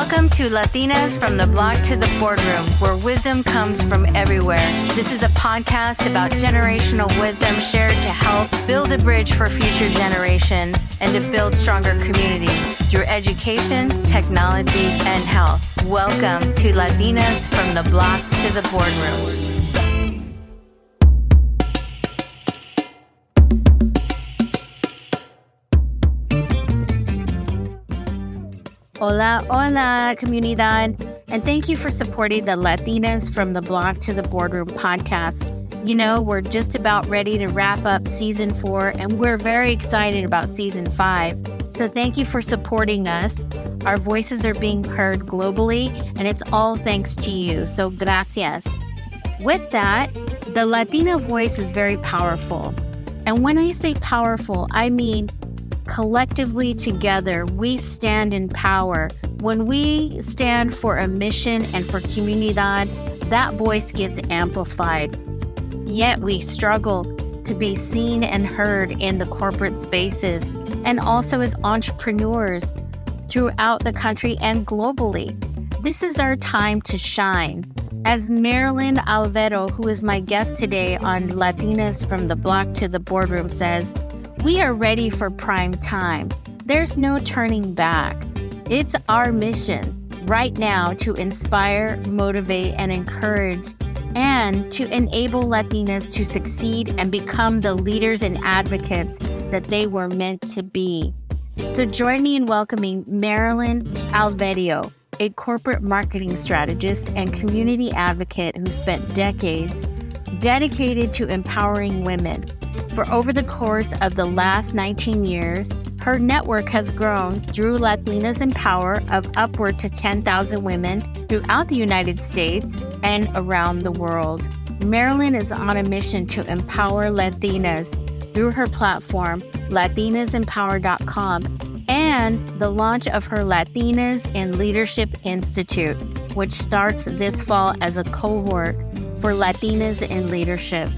Welcome to Latinas from the Block to the Boardroom, where wisdom comes from everywhere. This is a podcast about generational wisdom shared to help build a bridge for future generations and to build stronger communities through education, technology, and health. Welcome to Latinas from the Block to the Boardroom. Hola, hola, comunidad. And thank you for supporting the Latinas from the Block to the Boardroom podcast. You know, we're just about ready to wrap up season 4, and we're very excited about season 5. So thank you for supporting us. Our voices are being heard globally, and it's all thanks to you. So gracias. With that, the Latina voice is very powerful. And when I say powerful, I mean collectively together, we stand in power. When we stand for a mission and for comunidad, that voice gets amplified. Yet we struggle to be seen and heard in the corporate spaces and also as entrepreneurs throughout the country and globally. This is our time to shine. As Marilyn, Alverio, who is my guest today on Latinas from the Block to the Boardroom, says, we are ready for prime time. There's no turning back. It's our mission right now to inspire, motivate, and encourage, and to enable Latinas to succeed and become the leaders and advocates that they were meant to be. So join me in welcoming Marilyn Alverio, a corporate marketing strategist and community advocate who spent decades dedicated to empowering women. For over the course of the last 19 years, her network has grown through Latinas in Power of upward to 10,000 women throughout the United States and around the world. Marilyn is on a mission to empower Latinas through her platform, LatinasInPower.com, and the launch of her Latinas in Leadership Institute, which starts this fall as a cohort for Latinas in Leadership.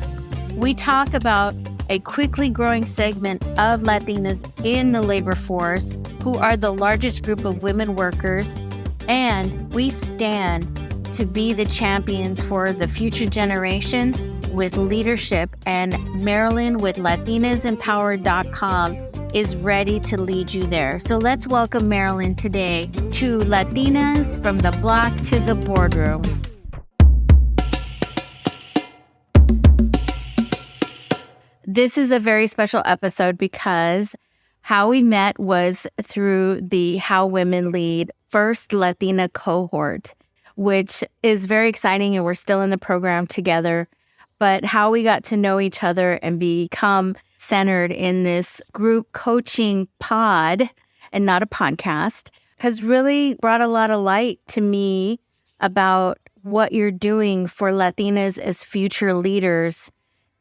We talk about a quickly growing segment of Latinas in the labor force, who are the largest group of women workers, and we stand to be the champions for the future generations with leadership, and Marilyn with LatinasInPower.com is ready to lead you there. So let's welcome Marilyn today to Latinas from the Block to the Boardroom. This is a very special episode because how we met was through the How Women Lead First Latina cohort, which is very exciting, and we're still in the program together. But how we got to know each other and become centered in this group coaching pod and not a podcast has really brought a lot of light to me about what you're doing for Latinas as future leaders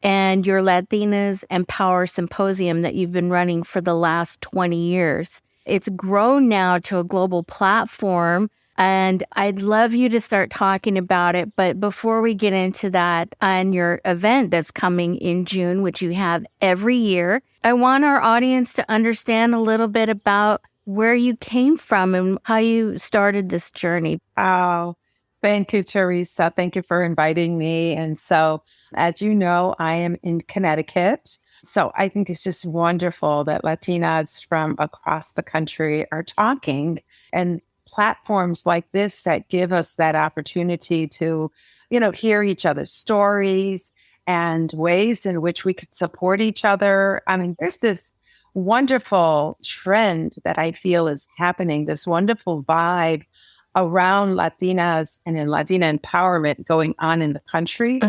and your Latinas Empower Symposium that you've been running for the last 20 years. It's grown now to a global platform, and I'd love you to start talking about it. But before we get into that and your event that's coming in June, which you have every year, I want our audience to understand a little bit about where you came from and how you started this journey. Oh, thank you, Teresa. Thank you for inviting me. And so, as you know, I am in Connecticut. So I think it's just wonderful that Latinas from across the country are talking, and platforms like this that give us that opportunity to, hear each other's stories and ways in which we could support each other. I mean, there's this wonderful trend that I feel is happening, this wonderful vibe around Latinas and in Latina empowerment going on in the country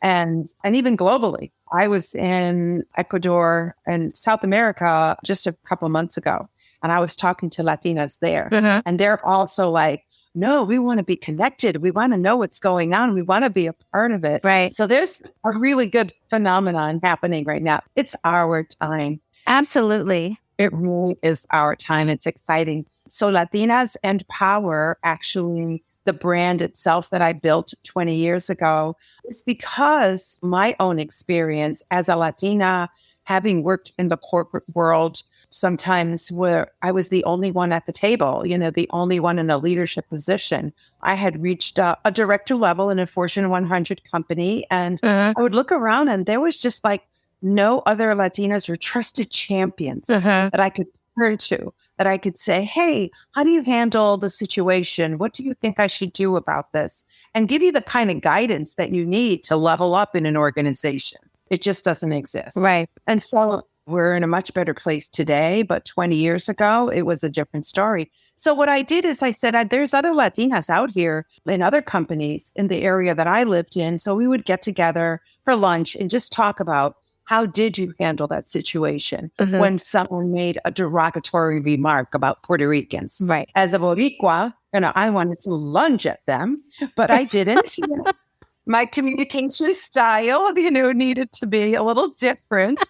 and even globally. I was in Ecuador and South America just a couple of months ago, and I was talking to Latinas there, and they're also like, no, we want to be connected. We want to know what's going on. We want to be a part of it. Right. So there's a really good phenomenon happening right now. It's our time. Absolutely. It really is our time. It's exciting. So Latinas and Power, actually, the brand itself that I built 20 years ago, is because my own experience as a Latina having worked in the corporate world, sometimes where I was the only one at the table, the only one in a leadership position. I had reached a director level in a Fortune 100 company, and I would look around and there was just like no other Latinas or trusted champions that I could turn to, that I could say, hey, how do you handle the situation? What do you think I should do about this? And give you the kind of guidance that you need to level up in an organization. It just doesn't exist. Right. And so we're in a much better place today, but 20 years ago, it was a different story. So what I did is I said, there's other Latinas out here in other companies in the area that I lived in. So we would get together for lunch and just talk about, how did you handle that situation when someone made a derogatory remark about Puerto Ricans? Right. As a Boricua, I wanted to lunge at them, but I didn't. My communication style, needed to be a little different.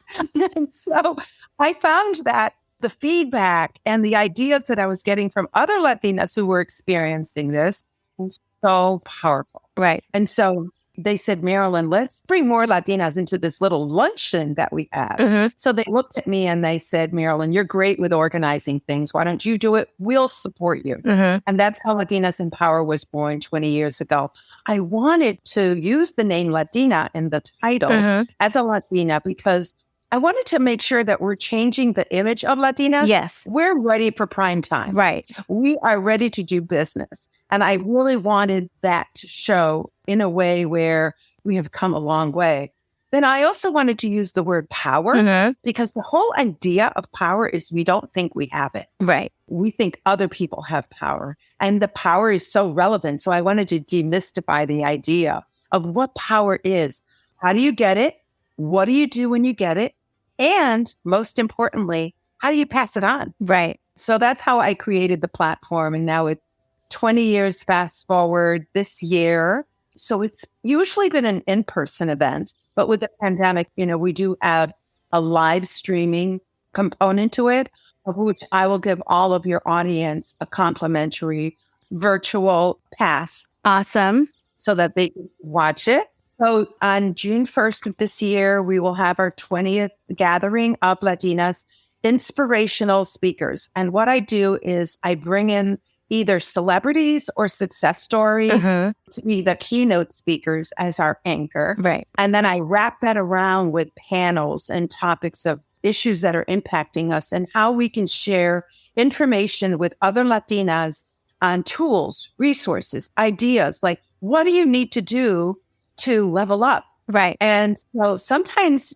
And so I found that the feedback and the ideas that I was getting from other Latinas who were experiencing this was so powerful. Right. And so they said, Marilyn, let's bring more Latinas into this little luncheon that we have. So they looked at me and they said, Marilyn, you're great with organizing things. Why don't you do it? We'll support you. And that's how Latinas in Power was born 20 years ago. I wanted to use the name Latina in the title as a Latina because I wanted to make sure that we're changing the image of Latinas. Yes. We're ready for prime time. Right. We are ready to do business. And I really wanted that to show in a way where we have come a long way. Then I also wanted to use the word power because the whole idea of power is we don't think we have it. Right. We think other people have power. And the power is so relevant. So I wanted to demystify the idea of what power is. How do you get it? What do you do when you get it? And most importantly, how do you pass it on? Right. So that's how I created the platform. And now it's 20 years fast forward this year. So it's usually been an in-person event, but with the pandemic, we do add a live streaming component to it, of which I will give all of your audience a complimentary virtual pass. Awesome. So that they can watch it. So on June 1st of this year, we will have our 20th gathering of Latinas inspirational speakers. And what I do is I bring in either celebrities or success stories to be the keynote speakers as our anchor. Right. And then I wrap that around with panels and topics of issues that are impacting us and how we can share information with other Latinas on tools, resources, ideas, like what do you need to do to level up? Right. And so sometimes,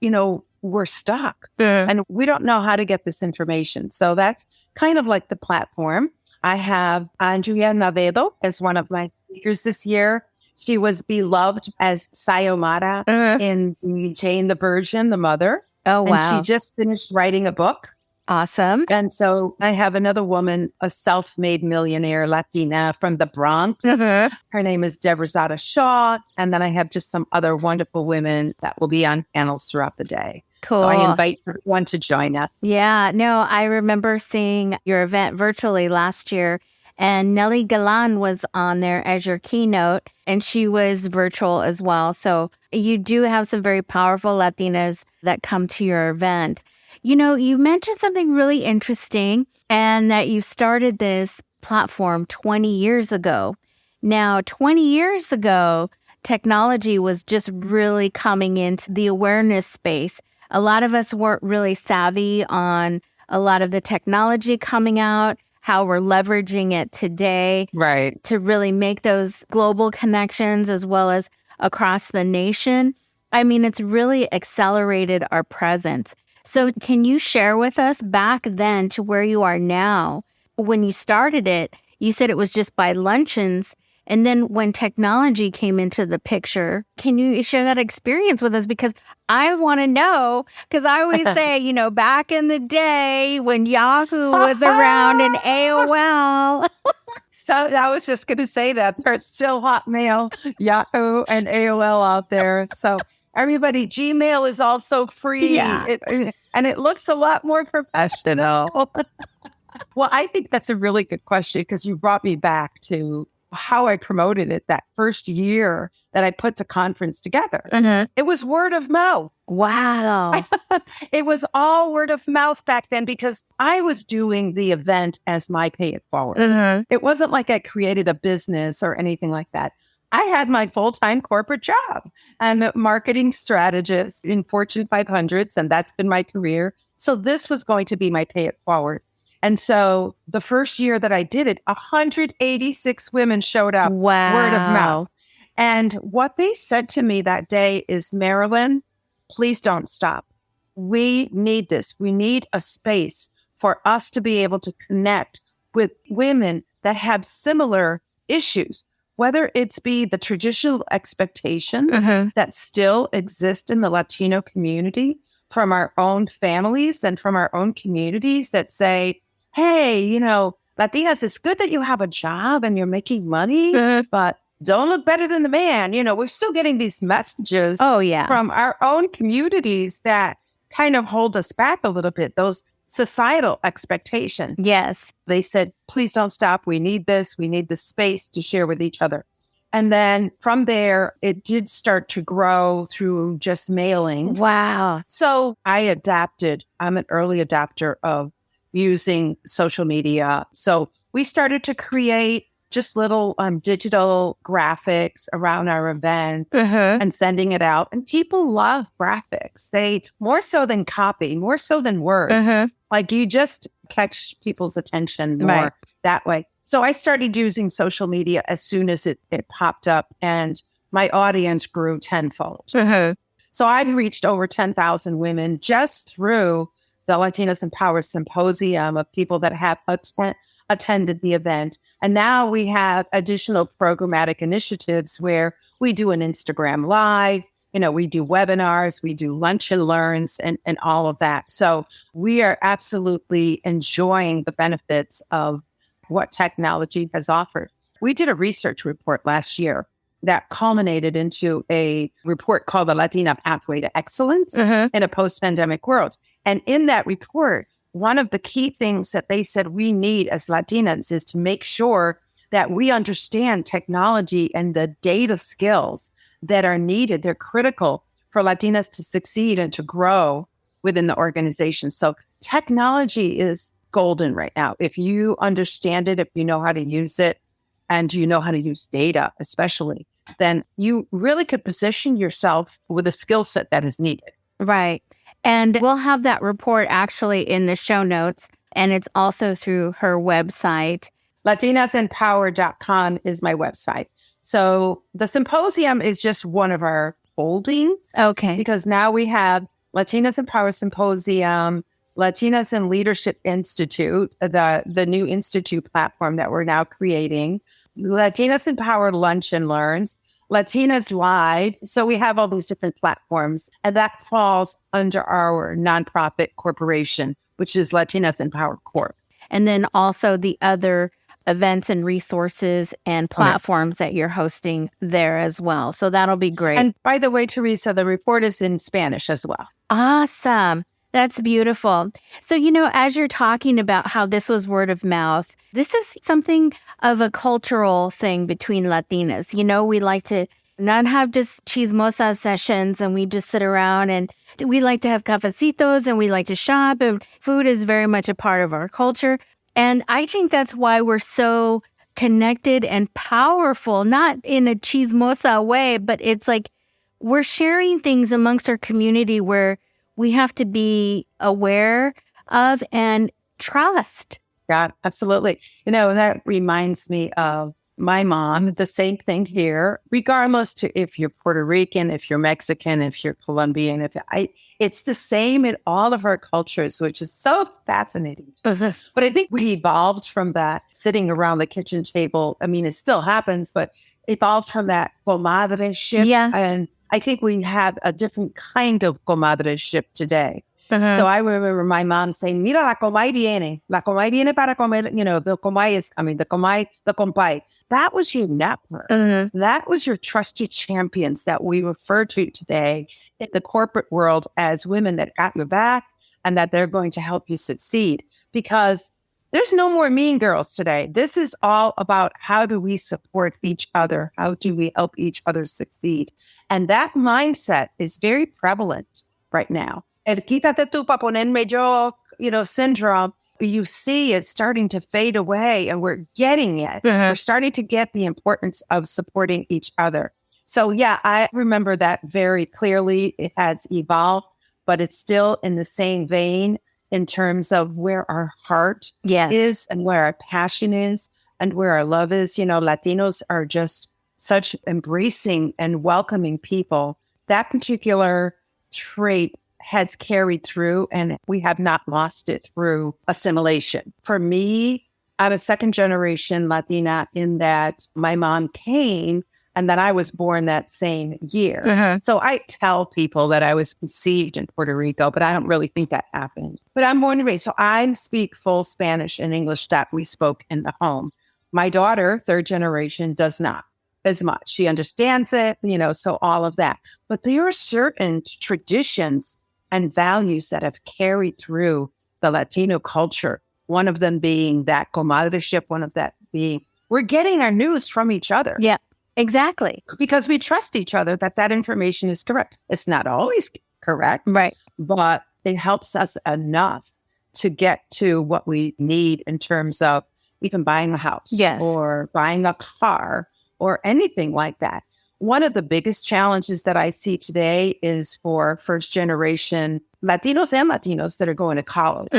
we're stuck and we don't know how to get this information. So that's kind of like the platform. I have Andrea Navedo as one of my speakers this year. She was beloved as Sayomara in the Jane the Virgin, the mother. Oh, wow. And she just finished writing a book. Awesome. And so I have another woman, a self-made millionaire Latina from the Bronx. Her name is Deborah Shaw. And then I have just some other wonderful women that will be on panels throughout the day. Cool. So I invite everyone to join us. Yeah. No, I remember seeing your event virtually last year, and Nelly Galan was on there as your keynote, and she was virtual as well. So you do have some very powerful Latinas that come to your event. You mentioned something really interesting, and that you started this platform 20 years ago. Now, 20 years ago, technology was just really coming into the awareness space. A lot of us weren't really savvy on a lot of the technology coming out, how we're leveraging it today, right, to really make those global connections as well as across the nation. I mean, it's really accelerated our presence. So can you share with us back then to where you are now? When you started it, you said it was just by luncheons. And then when technology came into the picture, can you share that experience with us? Because I want to know, because I always say, back in the day when Yahoo was around and AOL. So I was just going to say that there's still Hotmail, Yahoo, and AOL out there. So everybody, Gmail is also free. Yeah. And it looks a lot more professional. Well, I think that's a really good question because you brought me back to how I promoted it that first year that I put the conference together. It was word of mouth. Wow. It was all word of mouth back then because I was doing the event as my pay it forward. It wasn't like I created a business or anything like that. I had my full-time corporate job. I'm a marketing strategist in Fortune 500s, and that's been my career. So this was going to be my pay it forward. And so the first year that I did it, 186 women showed up, word of mouth. Wow. And what they said to me that day is, Marilyn, please don't stop. We need this. We need a space for us to be able to connect with women that have similar issues, whether it's be the traditional expectations that still exist in the Latino community from our own families and from our own communities that say, hey, Latinas, it's good that you have a job and you're making money, but don't look better than the man. We're still getting these messages from our own communities that kind of hold us back a little bit, those societal expectations. Yes. They said, please don't stop. We need this. We need the space to share with each other. And then from there, it did start to grow through just mailing. Wow. So I adapted. I'm an early adapter of using social media. So we started to create just little digital graphics around our events and sending it out. And people love graphics. They more so than copy, more so than words. Like you just catch people's attention more that way. So I started using social media as soon as it popped up, and my audience grew tenfold. So I've reached over 10,000 women just through the Latinas in Power Symposium of people that have attended the event. And now we have additional programmatic initiatives where we do an Instagram Live, we do webinars, we do lunch and learns and all of that. So we are absolutely enjoying the benefits of what technology has offered. We did a research report last year that culminated into a report called the Latina Pathway to Excellence in a post-pandemic world. And in that report, one of the key things that they said we need as Latinas is to make sure that we understand technology and the data skills that are needed. They're critical for Latinas to succeed and to grow within the organization. So technology is golden right now. If you understand it, if you know how to use it, and you know how to use data, especially, then you really could position yourself with a skill set that is needed. Right. And we'll have that report actually in the show notes. And it's also through her website. LatinasInPower.com is my website. So the symposium is just one of our holdings. Okay. Because now we have Latinas in Power Symposium, Latinas in Leadership Institute, the new institute platform that we're now creating, Latinas in Power Lunch and Learns, Latinas Live. So we have all these different platforms, and that falls under our nonprofit corporation, which is Latinas in Power Corp. And then also the other events and resources and platforms that you're hosting there as well. So that'll be great. And by the way, Teresa, the report is in Spanish as well. Awesome. That's beautiful. So, as you're talking about how this was word of mouth, this is something of a cultural thing between Latinas. We like to not have just chismosa sessions and we just sit around, and we like to have cafecitos and we like to shop, and food is very much a part of our culture. And I think that's why we're so connected and powerful, not in a chismosa way, but it's like we're sharing things amongst our community where we have to be aware of and trust. Yeah, absolutely. That reminds me of my mom, the same thing here, regardless to if you're Puerto Rican, if you're Mexican, if you're Colombian, it's the same in all of our cultures, which is so fascinating. But I think we evolved from that sitting around the kitchen table. I mean, it still happens, but evolved from that comadreship. Yeah. And I think we have a different kind of comadreship today. So I remember my mom saying, mira, la comay viene. La comay viene para comer, the comay is coming, the compay. That was your network. That was your trusted champions that we refer to today in the corporate world as women that got your back and that they're going to help you succeed. Because There's no more mean girls today. This is all about how do we support each other? How do we help each other succeed? And that mindset is very prevalent right now. El quítate tú pa ponerme yo, syndrome. You see it starting to fade away, and we're getting it. We're starting to get the importance of supporting each other. So yeah, I remember that very clearly. It has evolved, but it's still in the same vein in terms of where our heart is and where our passion is and where our love is. Latinos are just such embracing and welcoming people. That particular trait has carried through, and we have not lost it through assimilation. For me, I'm a second generation Latina in that my mom came and that I was born that same year. So I tell people that I was conceived in Puerto Rico, but I don't really think that happened. But I'm born and raised. So I speak full Spanish and English that we spoke in the home. My daughter, third generation, does not as much. She understands it, so all of that. But there are certain traditions and values that have carried through the Latino culture. One of them being that comadreship, one of that being, we're getting our news from each other. Yeah. Exactly. Because we trust each other that information is correct. It's not always correct, right? But it helps us enough to get to what we need in terms of even buying a house or buying a car or anything like that. One of the biggest challenges that I see today is for first generation Latinos and Latinos that are going to college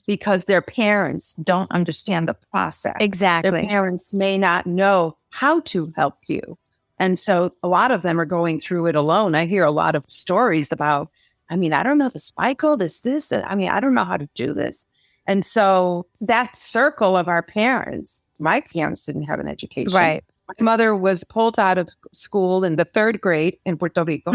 because their parents don't understand the process. Exactly. Their parents may not know how to help you. And so a lot of them are going through it alone. I hear a lot of stories about, I don't know the SPICO, this. I don't know how to do this. And so that circle of our parents, my parents didn't have an education. Right. My mother was pulled out of school in the third grade in Puerto Rico.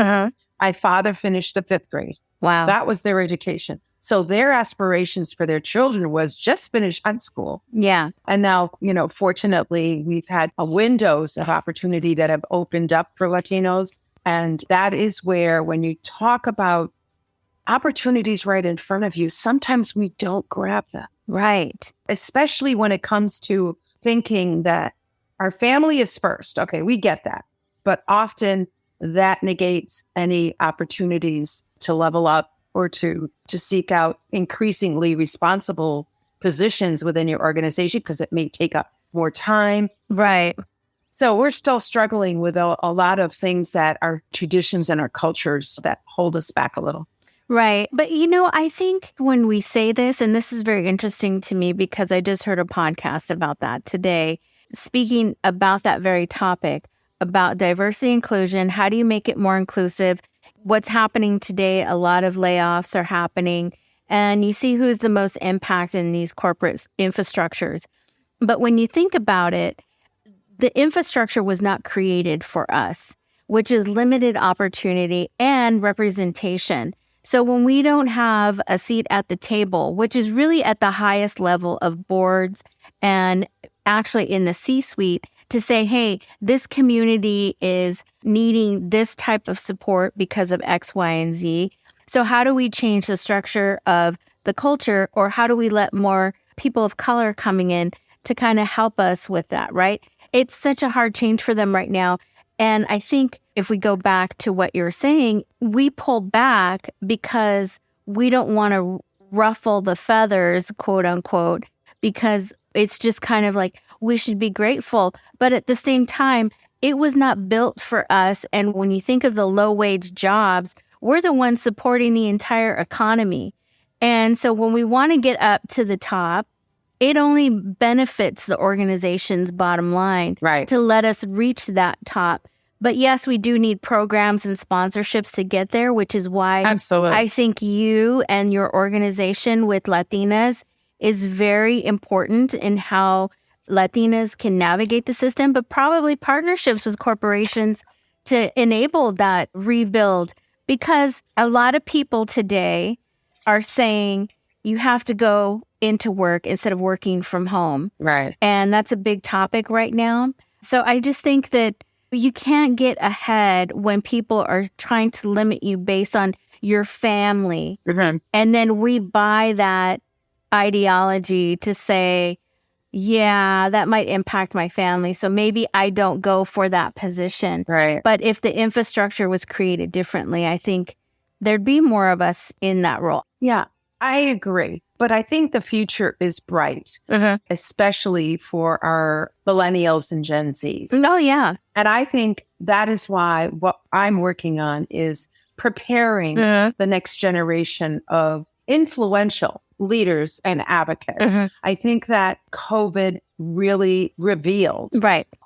My father finished the fifth grade. Wow. That was their education. So their aspirations for their children was just finish high school. Yeah. And now, fortunately, we've had windows of opportunity that have opened up for Latinos. And that is where, when you talk about opportunities right in front of you, sometimes we don't grab them. Right. Especially when it comes to thinking that our family is first. Okay, we get that. But often that negates any opportunities to level up or to seek out increasingly responsible positions within your organization because it may take up more time. Right. So we're still struggling with a lot of things that are traditions and our cultures that hold us back a little. Right. But, I think when we say this, and this is very interesting to me because I just heard a podcast about that today, speaking about that very topic, about diversity inclusion. How do you make it more inclusive? What's happening today, a lot of layoffs are happening, and you see who's the most impacted in these corporate infrastructures. But when you think about it, the infrastructure was not created for us, which is limited opportunity and representation. So when we don't have a seat at the table, which is really at the highest level of boards and actually in the C-suite, to say, hey, this community is needing this type of support because of X, Y, and Z. So how do we change the structure of the culture, or how do we let more people of color coming in to kind of help us with that, right? It's such a hard change for them right now. And I think if we go back to what you're saying, we pull back because we don't want to ruffle the feathers, quote unquote, because it's just kind of like, we should be grateful. But at the same time, it was not built for us. And when you think of the low wage jobs, we're the ones supporting the entire economy. And so when we want to get up to the top, it only benefits the organization's bottom line to let us reach that top. But yes, we do need programs and sponsorships to get there, which is why I think you and your organization with Latinas is very important in how Latinas can navigate the system, but probably partnerships with corporations to enable that rebuild. Because a lot of people today are saying you have to go into work instead of working from home. Right. And that's a big topic right now. So I just think that you can't get ahead when people are trying to limit you based on your family. And then we buy that ideology to say, yeah, that might impact my family. So maybe I don't go for that position. Right. But if the infrastructure was created differently, I think there'd be more of us in that role. Yeah, I agree. But I think the future is bright, especially for our millennials and Gen Zs. Oh, yeah. And I think that is why what I'm working on is preparing the next generation of influential leaders and advocates. I think that COVID really revealed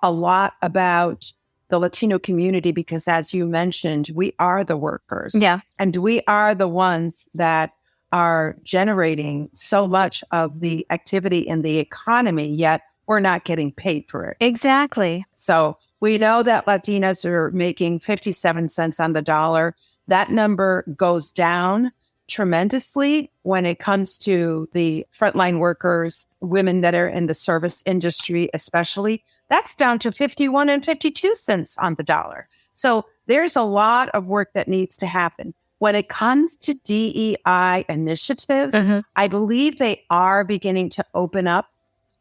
a lot about the Latino community because, as you mentioned, we are the workers. Yeah. And we are the ones that are generating so much of the activity in the economy, yet we're not getting paid for it. Exactly. So we know that Latinas are making 57 cents on the dollar. That number goes down tremendously when it comes to the frontline workers, women that are in the service industry, especially. That's down to 51 and 52 cents on the dollar. So there's a lot of work that needs to happen. When it comes to DEI initiatives, I believe they are beginning to open up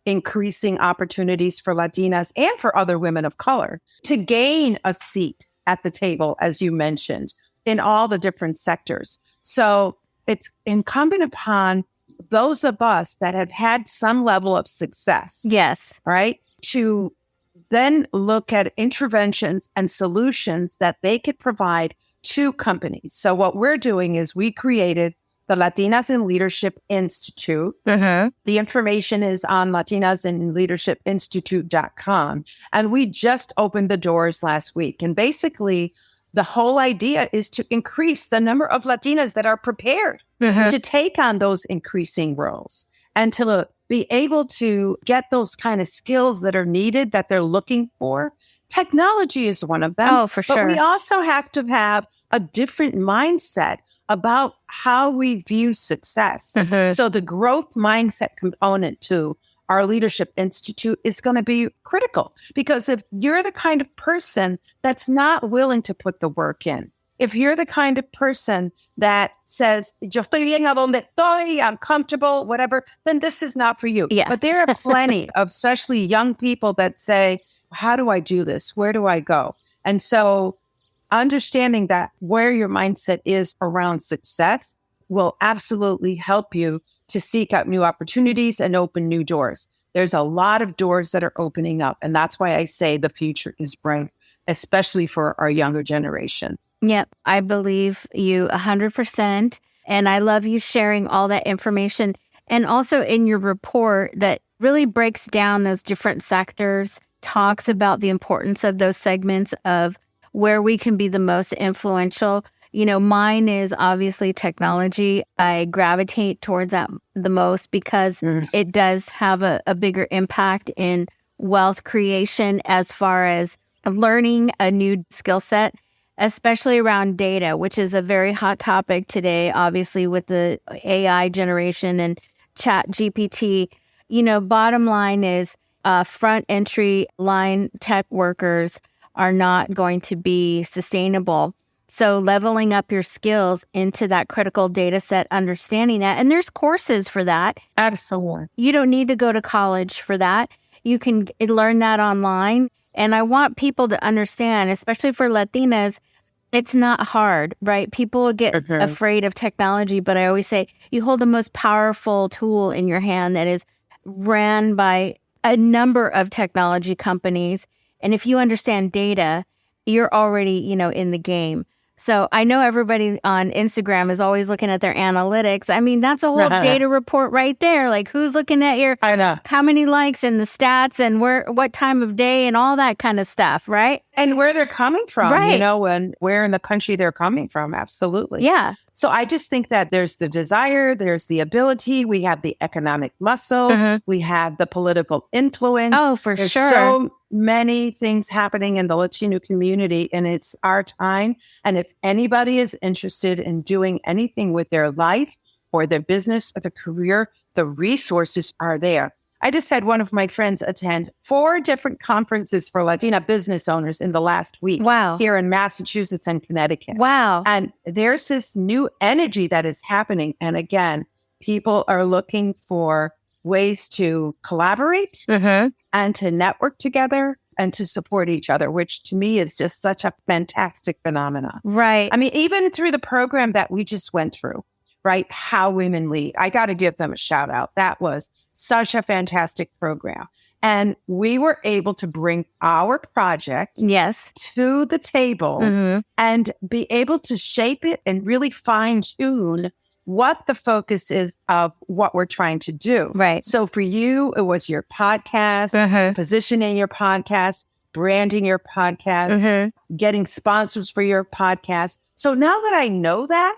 increasing opportunities for Latinas and for other women of color to gain a seat at the table, as you mentioned, in all the different sectors. So it's incumbent upon those of us that have had some level of success, right, to then look at interventions and solutions that they could provide to companies. So what we're doing is we created the Latinas in Leadership Institute. The information is on latinasinleadershipinstitute.com. And we just opened the doors last week. And basically, the whole idea is to increase the number of Latinas that are prepared to take on those increasing roles and to be able to get those kind of skills that are needed, that they're looking for. Technology is one of them. Oh, for sure. But we also have to have a different mindset about how we view success. So the growth mindset component to our Leadership Institute is going to be critical, because if you're the kind of person that's not willing to put the work in, if you're the kind of person that says, yo estoy bien a donde estoy, I'm comfortable, whatever, then this is not for you. But there are plenty of, especially young people that say, how do I do this? Where do I go? And so understanding that where your mindset is around success will absolutely help you to seek out new opportunities and open new doors. There's a lot of doors that are opening up. And that's why I say the future is bright, especially for our younger generation. Yep, I believe you 100%. And I love you sharing all that information. And also in your report that really breaks down those different sectors, talks about the importance of those segments of where we can be the most influential. You know, mine is obviously technology. I gravitate towards that the most because it does have a bigger impact in wealth creation as far as learning a new skill set, especially around data, which is a very hot topic today, obviously with the AI generation and Chat GPT. You know, bottom line is front entry line tech workers are not going to be sustainable. So leveling up your skills into that critical data set, understanding that. And there's courses for that. Absolutely. You don't need to go to college for that. You can learn that online. And I want people to understand, especially for Latinas, it's not hard, right? People get afraid of technology, but I always say you hold the most powerful tool in your hand that is ran by a number of technology companies. And if you understand data, you're already, in the game. So I know everybody on Instagram is always looking at their analytics. I mean, that's a whole data report right there. Like who's looking at how many likes and the stats and what time of day and all that kind of stuff, right? And where they're coming from, and where in the country they're coming from. Absolutely. Yeah. So I just think that there's the desire, there's the ability, we have the economic muscle, we have the political influence. Oh, for there's sure. So many things happening in the Latino community, and it's our time. And if anybody is interested in doing anything with their life or their business or their career, the resources are there. I just had one of my friends attend 4 different conferences for Latina business owners in the last week. Wow. Here in Massachusetts and Connecticut. Wow. And there's this new energy that is happening. And again, people are looking for ways to collaborate and to network together and to support each other, which to me is just such a fantastic phenomenon. Right. I mean, even through the program that we just went through, right? How Women Lead. I got to give them a shout out. That was such a fantastic program. And we were able to bring our project Yes. to the table and be able to shape it and really fine tune what the focus is of what we're trying to do. Right. So for you, it was your podcast, positioning your podcast, branding your podcast, getting sponsors for your podcast. So now that I know that,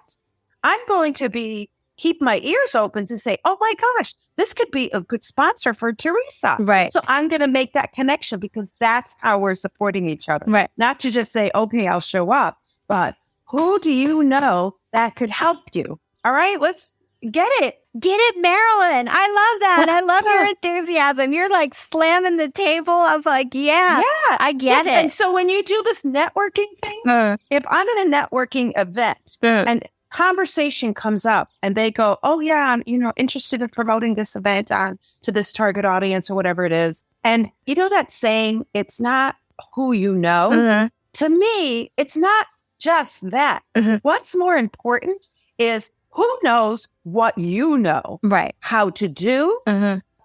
I'm going to keep my ears open to say, oh my gosh, this could be a good sponsor for Teresa. Right. So I'm going to make that connection because that's how we're supporting each other. Right. Not to just say, okay, I'll show up, but who do you know that could help you? All right, let's get it. Get it, Marilyn. I love that. I love your enthusiasm. You're like slamming the table of like, yeah, I get it. And so when you do this networking thing, if I'm in a networking event and conversation comes up and they go, oh yeah, I'm, interested in promoting this event to this target audience or whatever it is. And you know that saying, it's not who you know. To me, it's not just that. What's more important is who knows what you know, right? How to do,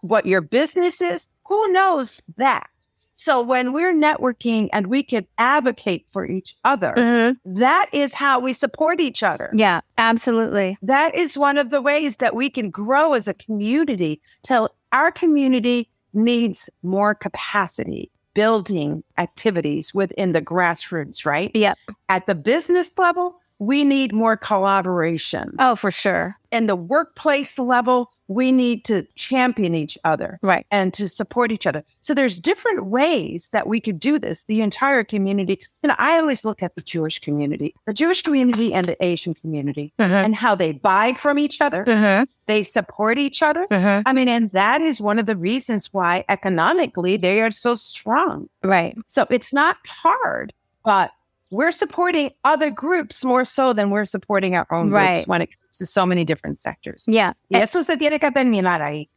what your business is, who knows that? So when we're networking and we can advocate for each other, that is how we support each other. Yeah, absolutely. That is one of the ways that we can grow as a community till our community needs more capacity, building activities within the grassroots, right? Yep. At the business level, we need more collaboration. Oh, for sure. In the workplace level, we need to champion each other, right, and to support each other. So there's different ways that we could do this. The entire community. I always look at the Jewish community and the Asian community, and how they buy from each other. They support each other. I mean, and that is one of the reasons why economically they are so strong. Right. So it's not hard, but we're supporting other groups more so than we're supporting our own groups when it comes to so many different sectors. Yeah. Y eso se tiene que terminar ahí.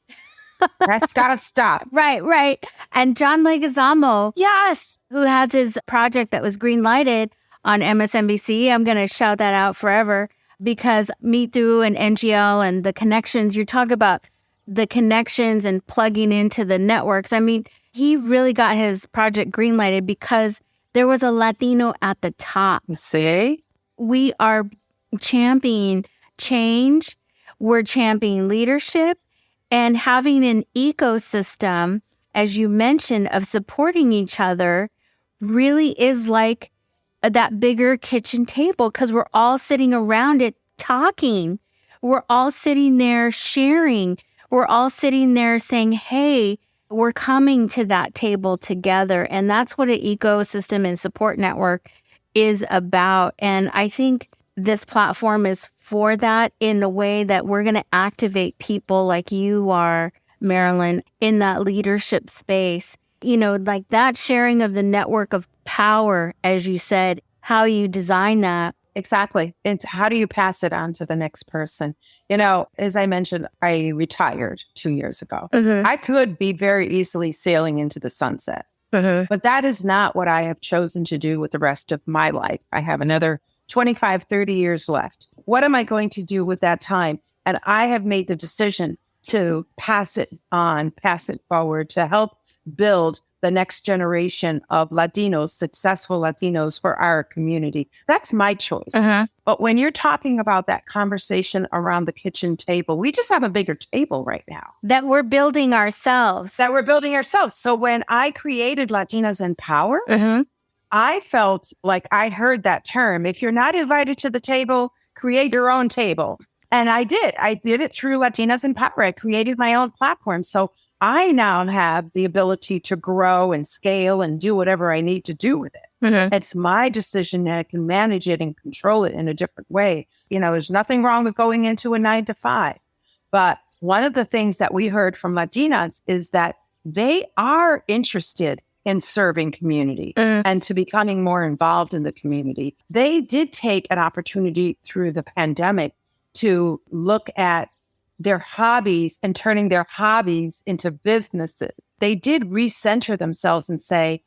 That's got to stop. Right. And John Leguizamo, yes, who has his project that was green lighted on MSNBC, I'm going to shout that out forever because Me Too and NGL and the connections, you talk about the connections and plugging into the networks. I mean, he really got his project green lighted because there was a Latino at the top. See? We are championing change. We're championing leadership and having an ecosystem, as you mentioned, of supporting each other really is like that bigger kitchen table because we're all sitting around it talking. We're all sitting there sharing. We're all sitting there saying, hey, we're coming to that table together. And that's what an ecosystem and support network is about. And I think this platform is for that in a way that we're going to activate people like you are, Marilyn, in that leadership space. Like that sharing of the network of power, as you said, how you design that. Exactly. It's how do you pass it on to the next person? As I mentioned, I retired 2 years ago. I could be very easily sailing into the sunset, but that is not what I have chosen to do with the rest of my life. I have another 25, 30 years left. What am I going to do with that time? And I have made the decision to pass it on, pass it forward to help build the next generation of Latinos, successful Latinos for our community. That's my choice. But when you're talking about that conversation around the kitchen table, we just have a bigger table right now. That we're building ourselves. So when I created Latinas in Power, I felt like I heard that term. If you're not invited to the table, create your own table. And I did. I did it through Latinas in Power. I created my own platform. So I now have the ability to grow and scale and do whatever I need to do with it. It's my decision that I can manage it and control it in a different way. There's nothing wrong with going into a 9 to 5. But one of the things that we heard from Latinas is that they are interested in serving community and to becoming more involved in the community. They did take an opportunity through the pandemic to look at their hobbies and turning their hobbies into businesses. They did recenter themselves and say,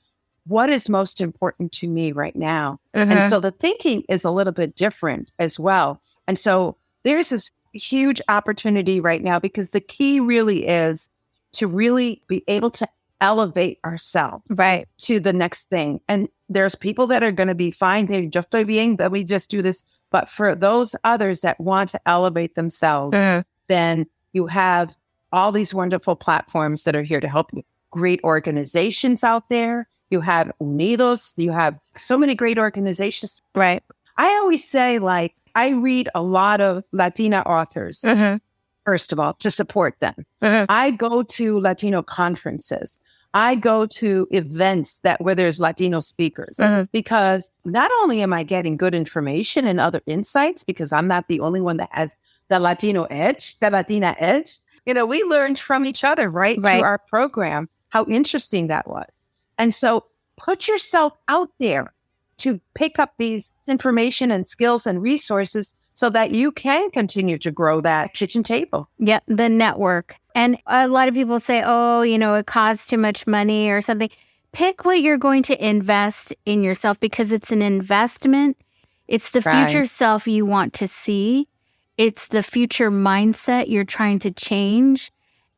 what is most important to me right now? And so the thinking is a little bit different as well. And so there's this huge opportunity right now because the key really is to really be able to elevate ourselves to the next thing. And there's people that are going to be fine. They just being that we just do this. But for those others that want to elevate themselves, then you have all these wonderful platforms that are here to help you. Great organizations out there. You have Unidos. You have so many great organizations. Right. I always say, like, I read a lot of Latina authors, first of all, to support them. I go to Latino conferences. I go to events where there's Latino speakers because not only am I getting good information and other insights, because I'm not the only one that has the Latino edge, the Latina edge. You know, we learned from each other, right? Through our program, how interesting that was. And so put yourself out there to pick up these information and skills and resources so that you can continue to grow that kitchen table. Yeah, the network. And a lot of people say, oh, you know, it costs too much money or something. Pick what you're going to invest in yourself because it's an investment. It's the future self you want to see. It's the future mindset you're trying to change.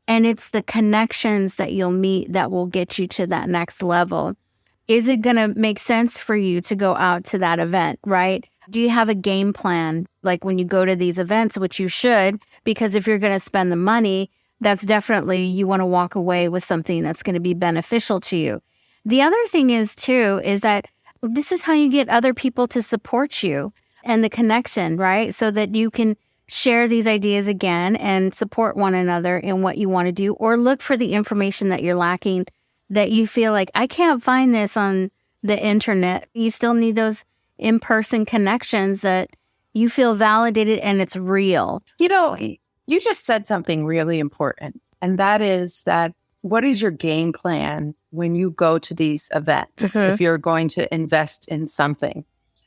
And it's the connections that you'll meet that will get you to that next level. Is it going to make sense for you to go out to that event, right? Do you have a game plan? Like when you go to these events, which you should, because if you're going to spend the money, that's definitely, you want to walk away with something that's going to be beneficial to you. The other thing is too, is that this is how you get other people to support you and the connection, right? So that you can share these ideas again and support one another in what you want to do, or look for the information that you're lacking that you feel like, I can't find this on the internet. You still need those in-person connections that you feel validated and it's real. You know, you just said something really important, and that is that what is your game plan when you go to these events if you're going to invest in something?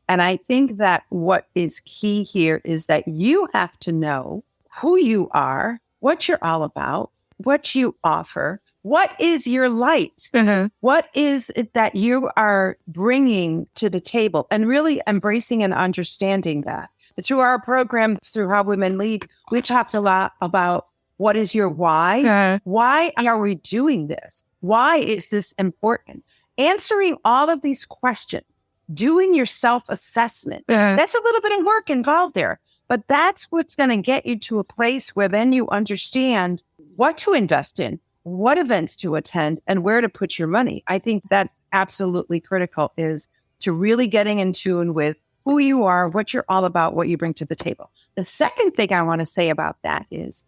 And I think that what is key here is that you have to know who you are, what you're all about, what you offer, what is your light, what is it that you are bringing to the table, and really embracing and understanding that. Through our program, through How Women Lead, we talked a lot about what is your why? Why are we doing this? Why is this important? Answering all of these questions. Doing your self-assessment. That's a little bit of work involved there, but that's what's going to get you to a place where then you understand what to invest in, what events to attend, and where to put your money. I think that's absolutely critical, is to really getting in tune with who you are, what you're all about, what you bring to the table. The second thing I want to say about that is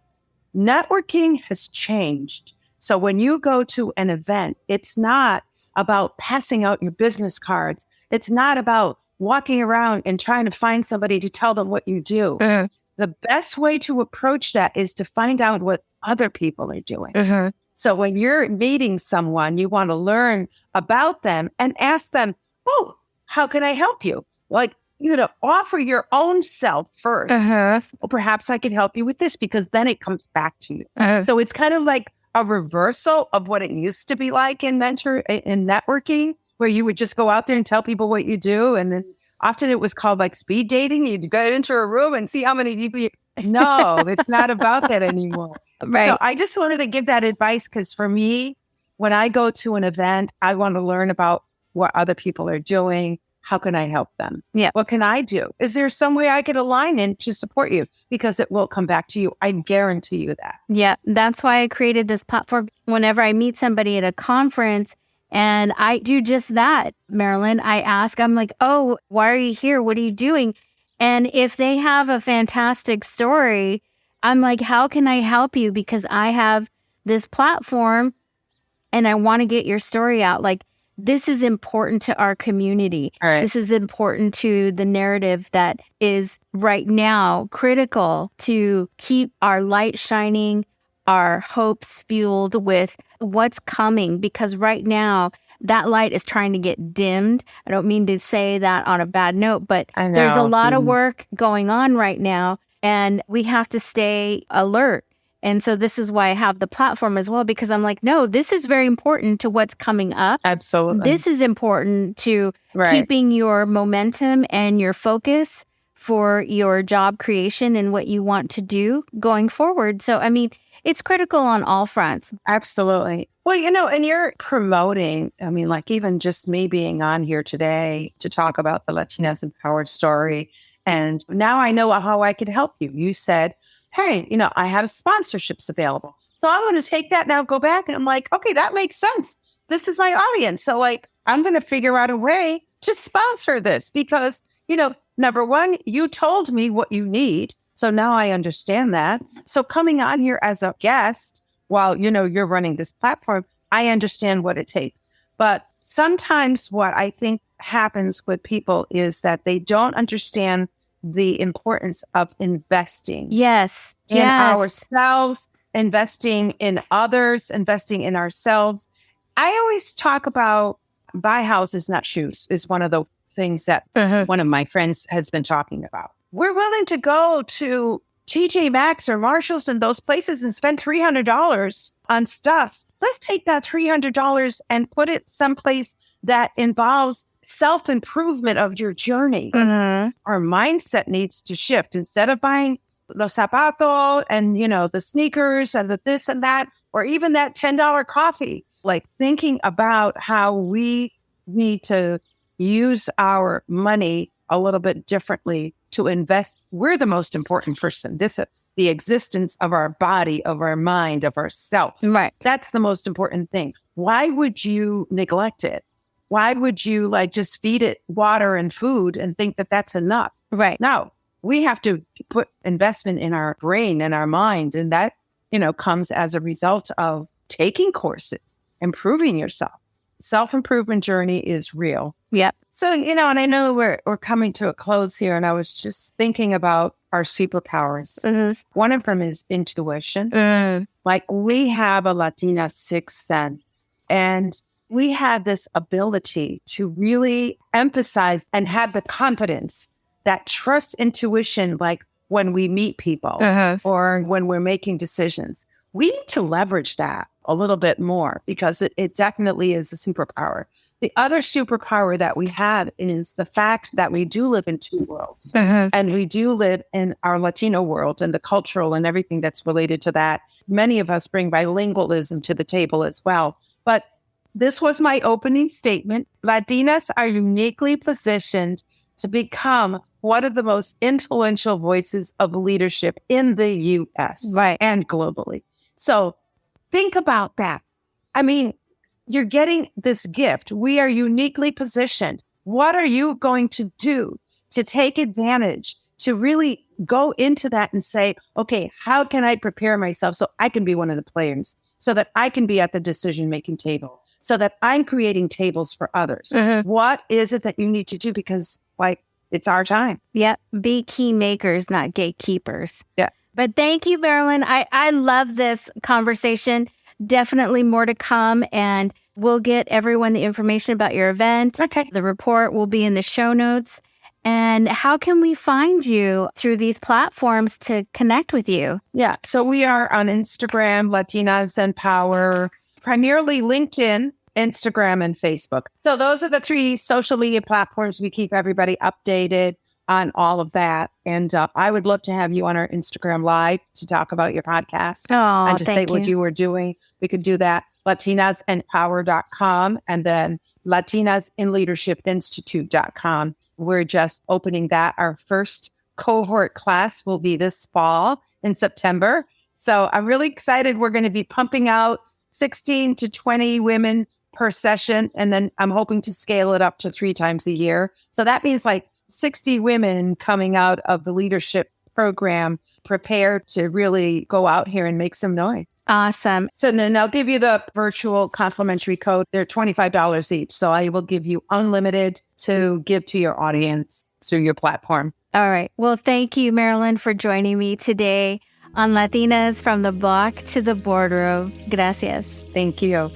networking has changed. So when you go to an event, it's not about passing out your business cards. It's not about walking around and trying to find somebody to tell them what you do. The best way to approach that is to find out what other people are doing. So when you're meeting someone, you want to learn about them and ask them, oh, how can I help you? Like, you know, offer your own self first. Well, perhaps I could help you with this, because then it comes back to you. So it's kind of like a reversal of what it used to be like in networking, where you would just go out there and tell people what you do. And then often it was called like speed dating. You'd go into a room and see how many people No, it's not about that anymore. Right. So I just wanted to give that advice, because for me, when I go to an event, I want to learn about what other people are doing. How can I help them? Yeah. What can I do? Is there some way I could align in to support you? Because it will come back to you. I guarantee you that. Yeah. That's why I created this platform. Whenever I meet somebody at a conference, and I do just that, Marilyn, I ask, I'm like, oh, why are you here? What are you doing? And if they have a fantastic story, I'm like, how can I help you? Because I have this platform and I want to get your story out. Like, this is important to our community. All right. This is important to the narrative that is right now critical to keep our light shining, our hopes fueled with what's coming. Because right now, that light is trying to get dimmed. I don't mean to say that on a bad note, but there's a lot of work going on right now, and we have to stay alert And so this is why I have the platform as well, because I'm like, no, this is very important to what's coming up. Absolutely. This is important to Right. keeping your momentum and your focus for your job creation and what you want to do going forward. So, I mean, it's critical on all fronts. Absolutely. Well, and you're promoting, like even just me being on here today to talk about the Latinas Empowered story. And now I know how I could help you. You said, hey, I have sponsorships available. So I'm going to take that now, go back. And I'm like, okay, that makes sense. This is my audience. So I'm going to figure out a way to sponsor this because, number one, you told me what you need. So now I understand that. So coming on here as a guest while, you're running this platform, I understand what it takes. But sometimes what I think happens with people is that they don't understand the importance of investing in ourselves, investing in others, investing in ourselves. I always talk about buy houses, not shoes, is one of the things that one of my friends has been talking about. We're willing to go to TJ Maxx or Marshall's and those places and spend $300 on stuff. Let's take that $300 and put it someplace that involves self-improvement of your journey. Our mindset needs to shift. Instead of buying los zapatos and, the sneakers and the this and that, or even that $10 coffee, like thinking about how we need to use our money a little bit differently to invest. We're the most important person. The existence of our body, of our mind, of ourself. Right. That's the most important thing. Why would you neglect it? Why would you just feed it water and food and think that that's enough? Right. No, we have to put investment in our brain and our mind. And that, comes as a result of taking courses, improving yourself. Self-improvement journey is real. Yep. So, and I know we're coming to a close here, and I was just thinking about our superpowers. One of them is intuition. Like we have a Latina sixth sense, and we have this ability to really emphasize and have the confidence that trust intuition, like when we meet people or when we're making decisions. We need to leverage that a little bit more because it definitely is a superpower. The other superpower that we have is the fact that we do live in two worlds. And we do live in our Latino world and the cultural and everything that's related to that. Many of us bring bilingualism to the table as well. But this was my opening statement. Latinas are uniquely positioned to become one of the most influential voices of leadership in the U.S. And globally. So think about that. I mean, you're getting this gift. We are uniquely positioned. What are you going to do to take advantage, to really go into that and say, okay, how can I prepare myself so I can be one of the players, so that I can be at the decision-making table, so that I'm creating tables for others? What is it that you need to do? Because it's our time. Yeah. Be key makers, not gatekeepers. Yeah. But thank you, Marilyn. I love this conversation. Definitely more to come. And we'll get everyone the information about your event. Okay. The report will be in the show notes. And how can we find you through these platforms to connect with you? Yeah. So we are on Instagram, Latinas Empower, primarily LinkedIn, Instagram, and Facebook. So those are the three social media platforms. We keep everybody updated on all of that. And I would love to have you on our Instagram Live to talk about your podcast and to say what you were doing. We could do that. LatinasEmpower.com and then LatinasInLeadershipInstitute.com. We're just opening that. Our first cohort class will be this fall in September. So I'm really excited. We're going to be pumping out 16 to 20 women per session. And then I'm hoping to scale it up to 3 times a year. So that means 60 women coming out of the leadership program prepared to really go out here and make some noise. Awesome. So then I'll give you the virtual complimentary code. They're $25 each. So I will give you unlimited to give to your audience through your platform. All right. Well, thank you, Marilyn, for joining me today on Latinas from the Block to the Boardroom. Gracias. Thank you.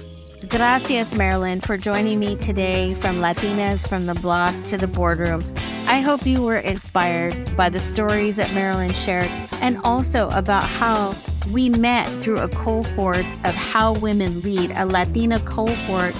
Gracias, Marilyn, for joining me today from Latinas from the Block to the Boardroom. I hope you were inspired by the stories that Marilyn shared and also about how we met through a cohort of How Women Lead, a Latina cohort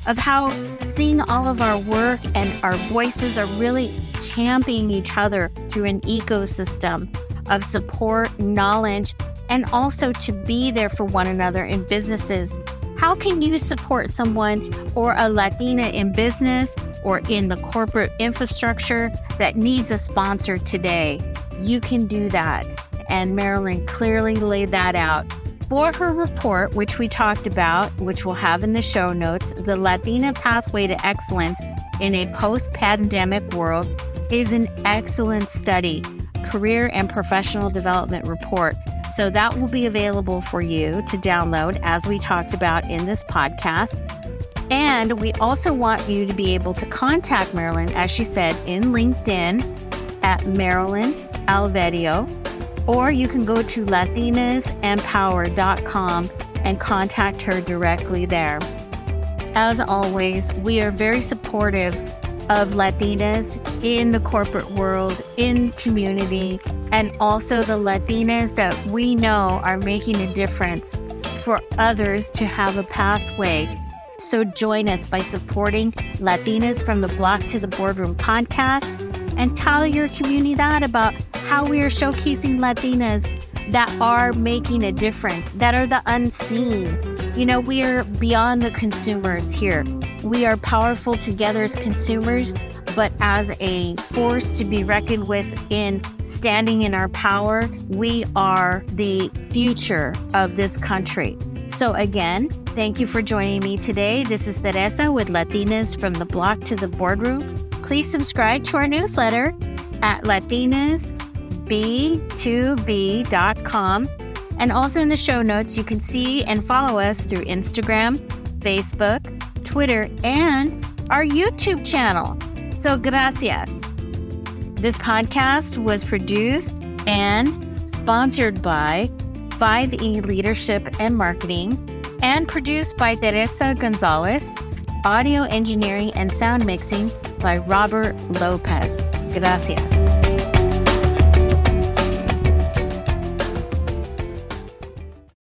of how seeing all of our work and our voices are really championing each other through an ecosystem of support, knowledge, and also to be there for one another in businesses. How can you support someone or a Latina in business or in the corporate infrastructure that needs a sponsor today? You can do that. And Marilyn clearly laid that out. For her report, which we talked about, which we'll have in the show notes, The Latina Pathway to Excellence in a Post-Pandemic World is an excellent study, career and professional development report. So that will be available for you to download, as we talked about in this podcast. And we also want you to be able to contact Marilyn, as she said, in LinkedIn at Marilyn Alverio, or you can go to latinasempower.com and contact her directly there. As always, we are very supportive of Latinas in the corporate world, in community, and also the Latinas that we know are making a difference for others to have a pathway. So join us by supporting Latinas from the Block to the Boardroom podcast, and tell your community that about how we are showcasing Latinas that are making a difference, that are the unseen. You know, we are beyond the consumers here. We are powerful together as consumers, but as a force to be reckoned with in standing in our power, we are the future of this country. So again, thank you for joining me today. This is Teresa with Latinas from the Block to the Boardroom. Please subscribe to our newsletter at latinasb2b.com. And also in the show notes, you can see and follow us through Instagram, Facebook, Twitter, and our YouTube channel. So gracias. This podcast was produced and sponsored by 5E Leadership and Marketing and produced by Teresa Gonzalez, audio engineering and sound mixing by Robert Lopez. Gracias.